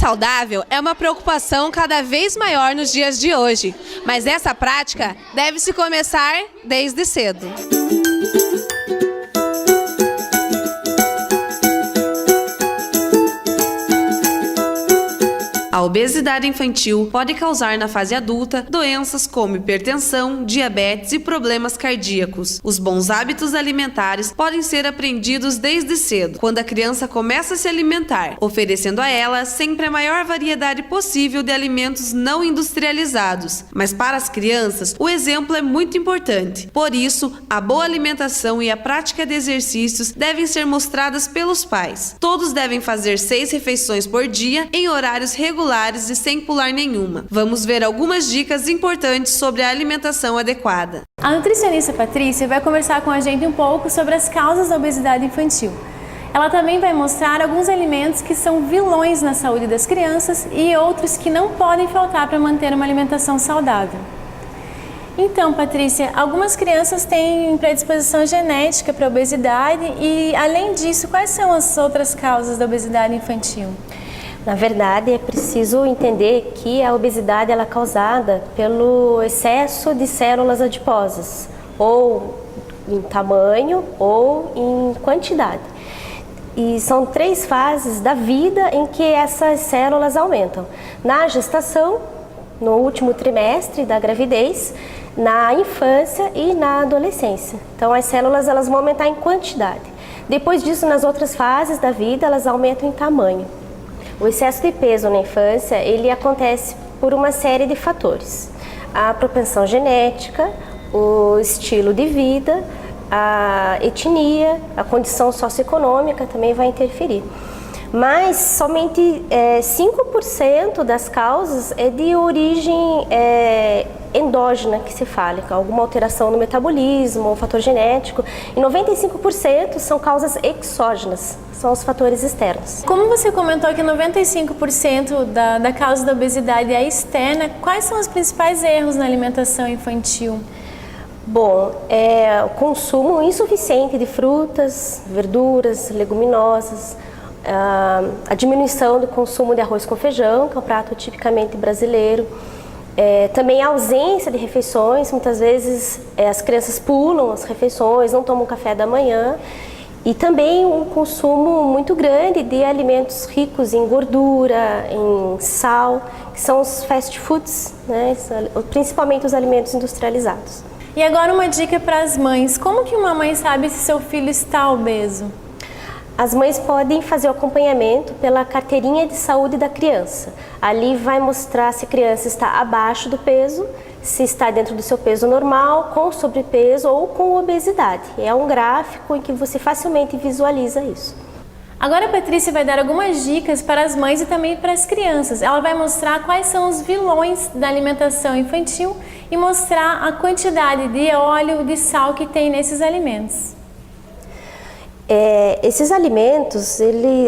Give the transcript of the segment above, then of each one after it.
saudável é uma preocupação cada vez maior nos dias de hoje, mas essa prática deve-se começar desde cedo. A obesidade infantil pode causar na fase adulta doenças como hipertensão, diabetes e problemas cardíacos. Os bons hábitos alimentares podem ser aprendidos desde cedo, quando a criança começa a se alimentar, oferecendo a ela sempre a maior variedade possível de alimentos não industrializados. Mas para as crianças, o exemplo é muito importante. Por isso, a boa alimentação e a prática de exercícios devem ser mostradas pelos pais. Todos devem fazer 6 refeições por dia em horários regulares e sem pular nenhuma. Vamos ver algumas dicas importantes sobre a alimentação adequada. A nutricionista Patrícia vai conversar com a gente um pouco sobre as causas da obesidade infantil. Ela também vai mostrar alguns alimentos que são vilões na saúde das crianças e outros que não podem faltar para manter uma alimentação saudável. Então, Patrícia, algumas crianças têm predisposição genética para a obesidade e, além disso, quais são as outras causas da obesidade infantil? Na verdade, é preciso entender que a obesidade ela é causada pelo excesso de células adiposas, ou em tamanho ou em quantidade. E são 3 fases da vida em que essas células aumentam: na gestação, no último trimestre da gravidez, na infância e na adolescência. Então, as células elas vão aumentar em quantidade. Depois disso, nas outras fases da vida, elas aumentam em tamanho. O excesso de peso na infância, ele acontece por uma série de fatores. A propensão genética, o estilo de vida, a etnia, a condição socioeconômica também vai interferir. Mas somente 5% das causas é de origem endógena, que se fala, alguma alteração no metabolismo ou fator genético, e 95% são causas exógenas, são os fatores externos. Como você comentou que 95% da causa da obesidade é externa, quais são os principais erros na alimentação infantil? Bom, o consumo insuficiente de frutas, verduras, leguminosas, a diminuição do consumo de arroz com feijão, que é um prato tipicamente brasileiro, também a ausência de refeições. Muitas vezes as crianças pulam as refeições, não tomam café da manhã, e também um consumo muito grande de alimentos ricos em gordura, em sal, que são os fast foods, né? Principalmente os alimentos industrializados. E agora uma dica para as mães: como que uma mãe sabe se seu filho está obeso? As mães podem fazer o acompanhamento pela carteirinha de saúde da criança. Ali vai mostrar se a criança está abaixo do peso, se está dentro do seu peso normal, com sobrepeso ou com obesidade. É um gráfico em que você facilmente visualiza isso. Agora a Patrícia vai dar algumas dicas para as mães e também para as crianças. Ela vai mostrar quais são os vilões da alimentação infantil e mostrar a quantidade de óleo, de sal que tem nesses alimentos. Esses alimentos,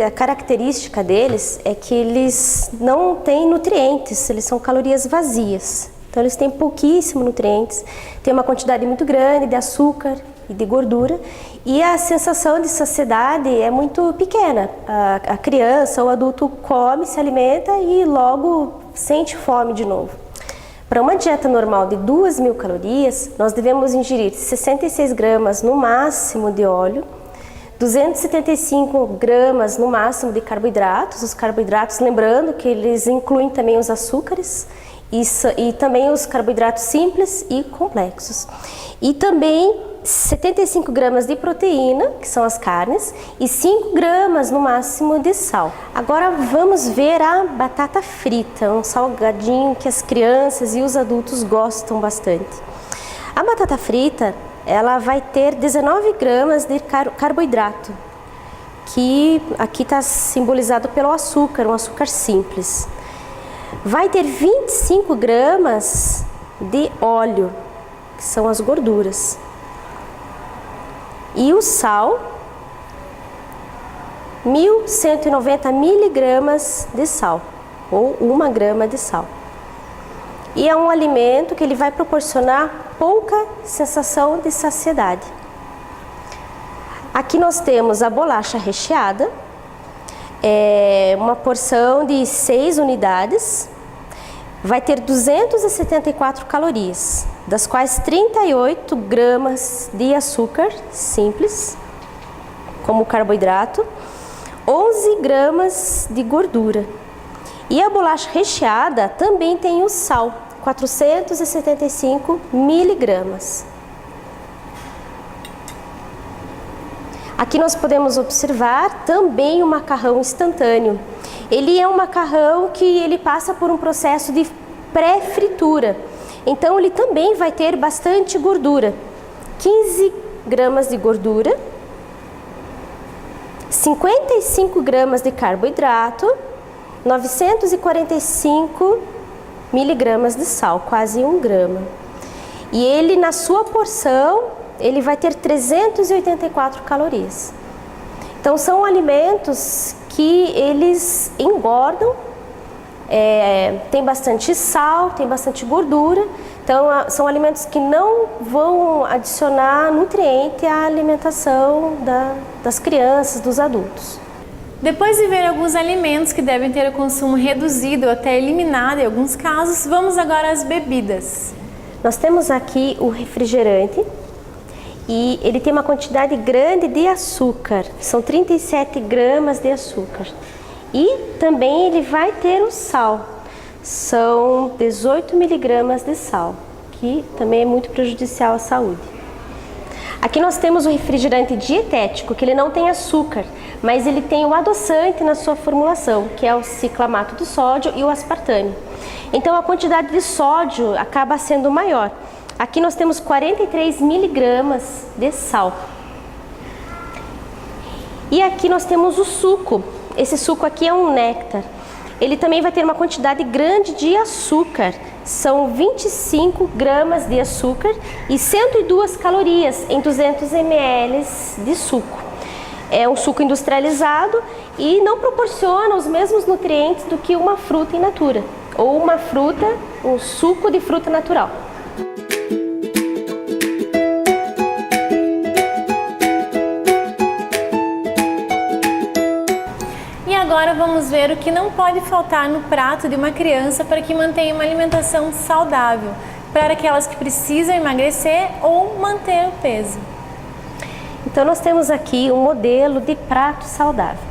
a característica deles é que eles não têm nutrientes, eles são calorias vazias. Então eles têm pouquíssimos nutrientes, tem uma quantidade muito grande de açúcar e de gordura, e a sensação de saciedade é muito pequena. A criança ou o adulto come, se alimenta e logo sente fome de novo. Para uma dieta normal de 2.000 calorias, nós devemos ingerir 66 gramas no máximo de óleo, 275 gramas no máximo de carboidratos. Os carboidratos, lembrando que eles incluem também os açúcares e também os carboidratos simples e complexos. E também 75 gramas de proteína, que são as carnes, e 5 gramas no máximo de sal. Agora vamos ver a batata frita, um salgadinho que as crianças e os adultos gostam bastante. A batata frita, ela vai ter 19 gramas de carboidrato, que aqui está simbolizado pelo açúcar, um açúcar simples. Vai ter 25 gramas de óleo, que são as gorduras. E o sal, 1.190 miligramas de sal, ou 1 grama de sal. E é um alimento que ele vai proporcionar pouca sensação de saciedade. Aqui nós temos a bolacha recheada, uma porção de 6 unidades, vai ter 274 calorias, das quais 38 gramas de açúcar simples, como carboidrato, 11 gramas de gordura. E a bolacha recheada também tem o sal, 475 miligramas. Aqui nós podemos observar também o macarrão instantâneo. Ele é um macarrão que ele passa por um processo de pré-fritura. Então ele também vai ter bastante gordura. 15 gramas de gordura, 55 gramas de carboidrato, 945 miligramas de sal, quase 1 grama. E ele, na sua porção, ele vai ter 384 calorias. Então são alimentos que eles engordam, tem bastante sal, tem bastante gordura. Então são alimentos que não vão adicionar nutriente à alimentação das crianças, dos adultos. Depois de ver alguns alimentos que devem ter o consumo reduzido ou até eliminado em alguns casos, vamos agora às bebidas. Nós temos aqui o refrigerante e ele tem uma quantidade grande de açúcar, são 37 gramas de açúcar. E também ele vai ter o sal, são 18 miligramas de sal, que também é muito prejudicial à saúde. Aqui nós temos o refrigerante dietético, que ele não tem açúcar, mas ele tem o adoçante na sua formulação, que é o ciclamato de sódio e o aspartame. Então a quantidade de sódio acaba sendo maior. Aqui nós temos 43 miligramas de sal. E aqui nós temos o suco. Esse suco aqui é um néctar. Ele também vai ter uma quantidade grande de açúcar. São 25 gramas de açúcar e 102 calorias em 200 ml de suco. É um suco industrializado e não proporciona os mesmos nutrientes do que uma fruta in natura ou uma fruta, um suco de fruta natural. Agora vamos ver o que não pode faltar no prato de uma criança para que mantenha uma alimentação saudável, para aquelas que precisam emagrecer ou manter o peso. Então nós temos aqui um modelo de prato saudável.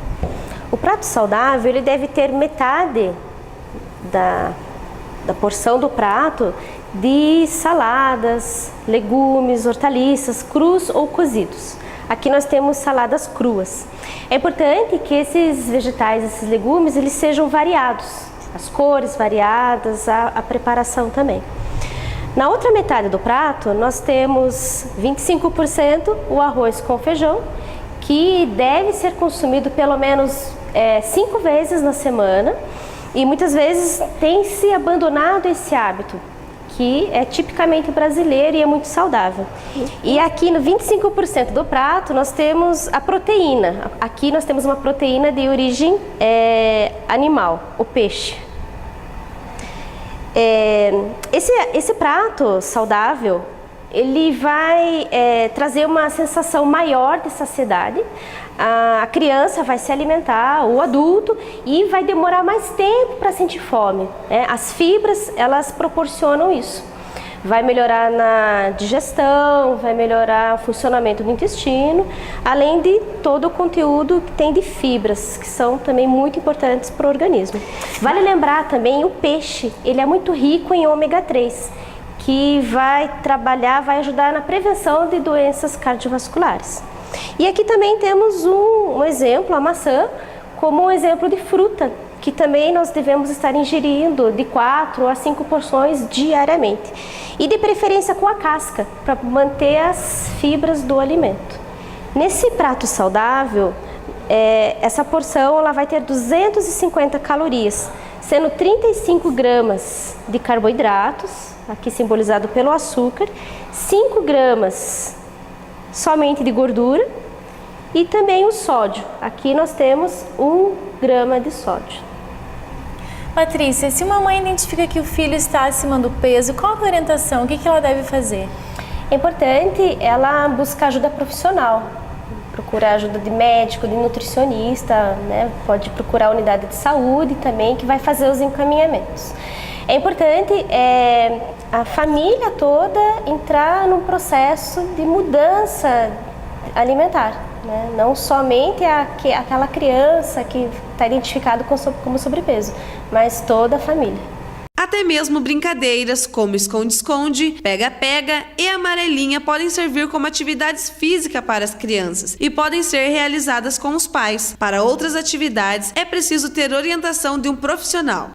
O prato saudável ele deve ter metade da porção do prato de saladas, legumes, hortaliças, crus ou cozidos. Aqui nós temos saladas cruas. É importante que esses vegetais, esses legumes, eles sejam variados, as cores variadas, a preparação também. Na outra metade do prato, nós temos 25% o arroz com feijão, que deve ser consumido pelo menos 5 vezes na semana, e muitas vezes tem se abandonado esse hábito, que é tipicamente brasileiro e é muito saudável. E aqui no 25% do prato nós temos a proteína. Aqui nós temos uma proteína de origem animal, o peixe. Esse prato saudável, ele vai trazer uma sensação maior de saciedade. A criança vai se alimentar, o adulto, e vai demorar mais tempo para sentir fome. As fibras, elas proporcionam isso. Vai melhorar na digestão, vai melhorar o funcionamento do intestino, além de todo o conteúdo que tem de fibras, que são também muito importantes para o organismo. Vale lembrar também o peixe, ele é muito rico em ômega 3, que vai ajudar na prevenção de doenças cardiovasculares. E aqui também temos um exemplo, a maçã, como um exemplo de fruta, que também nós devemos estar ingerindo de 4 a 5 porções diariamente. E de preferência com a casca, para manter as fibras do alimento. Nesse prato saudável, essa porção ela vai ter 250 calorias, sendo 35 gramas de carboidratos, aqui simbolizado pelo açúcar, 5 gramas somente de gordura e também o sódio. Aqui nós temos 1 grama de sódio. Patrícia, se uma mãe identifica que o filho está acima do peso, qual a orientação? O que ela deve fazer? É importante ela buscar ajuda profissional, procura ajuda de médico, de nutricionista, né? Pode procurar a unidade de saúde também, que vai fazer os encaminhamentos. É importante a família toda entrar num processo de mudança alimentar, né? Não somente aquela criança que está identificada como sobrepeso, mas toda a família. Até mesmo brincadeiras como esconde-esconde, pega-pega e amarelinha podem servir como atividades físicas para as crianças e podem ser realizadas com os pais. Para outras atividades, é preciso ter orientação de um profissional.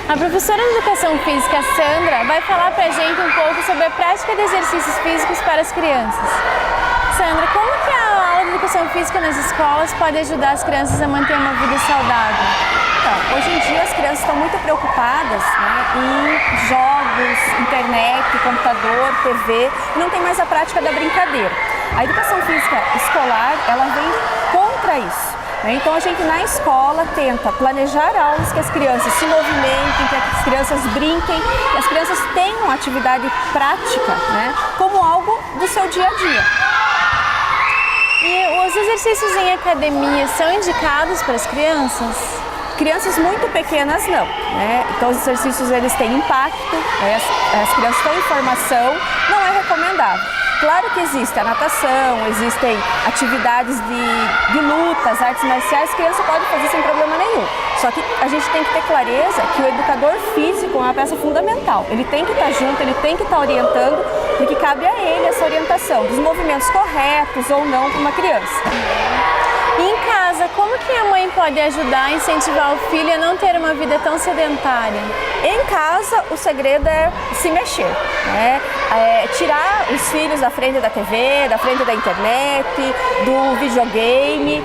A professora de Educação Física, Sandra, vai falar pra gente um pouco sobre a prática de exercícios físicos para as crianças. Sandra, como que a aula de Educação Física nas escolas pode ajudar as crianças a manter uma vida saudável? Então, hoje em dia as crianças estão muito preocupadas, né, em jogos, internet, computador, TV, e não tem mais a prática da brincadeira. A educação física escolar, ela vem contra isso. Então a gente na escola tenta planejar aulas que as crianças se movimentem, que as crianças brinquem, que as crianças tenham atividade prática, né, como algo do seu dia a dia. E os exercícios em academia são indicados para as crianças? Crianças muito pequenas não, né? Então os exercícios eles têm impacto, né? As crianças estão em formação, não é recomendável. Claro que existe a natação, existem atividades de lutas, artes marciais, a criança pode fazer sem problema nenhum. Só que a gente tem que ter clareza que o educador físico é uma peça fundamental. Ele tem que estar junto, ele tem que estar orientando, porque cabe a ele essa orientação dos movimentos corretos ou não para uma criança. E em casa, como que a mãe pode ajudar a incentivar o filho a não ter uma vida tão sedentária? Em casa, o segredo é se mexer, né? Tirar os filhos da frente da TV, da frente da internet, do videogame,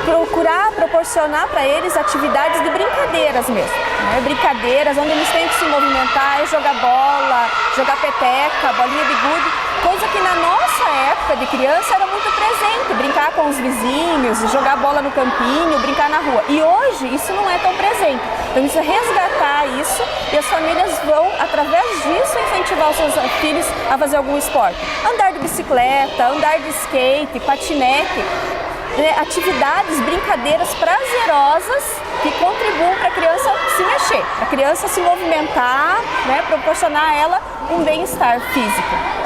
procurar proporcionar para eles atividades de brincadeiras mesmo, né? Brincadeiras onde eles têm que se movimentar, jogar bola, jogar peteca, bolinha de gude, coisa que na nossa época de criança era muito presente, brincar com os vizinhos, jogar bola no campinho, brincar na rua. E hoje isso não é tão presente. Então precisa resgatar isso e as famílias vão, através disso, incentivar os seus filhos a fazer algum esporte. Andar de bicicleta, andar de skate, patinete, né? Atividades, brincadeiras prazerosas que contribuam para a criança se mexer, para a criança se movimentar, né? Proporcionar a ela um bem-estar físico.